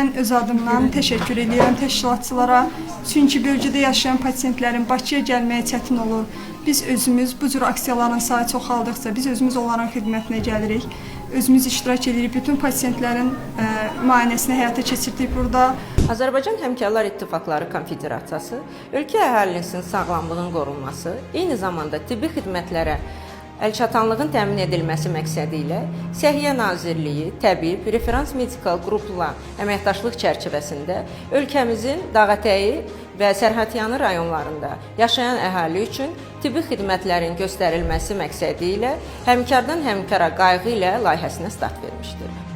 mən öz adımdan təşəkkür edirəm təşkilatçılara. Çünki bölgədə yaşayan pasientlərin Bakıya gəlməyə çətin olur. Biz özümüz bu cür aksiyaların sayı çoxaldıqca biz özümüz onların xidmətinə gəlirik. Özümüz iştirak edirik. Bütün pasientlərin müayinəsini həyata keçirdik burada. Azərbaycan Həmkarlar İttifaqları Konfederasiyası ölkə əhalisinin sağlamlığının qorunması, eyni zamanda tibbi xidmətlərə əlçatanlığın təmin edilməsi məqsədi ilə Səhiyyə Nazirliyi, Təbib, Referans Medikal Qrupla əməkdaşlıq çərçivəsində ölkəmizin Dağətəyi və Sərhədyanı rayonlarında yaşayan əhali üçün tibbi xidmətlərin göstərilməsi məqsədi ilə Həmkardan Həmkara qayğı ilə layihəsinə start vermişdir.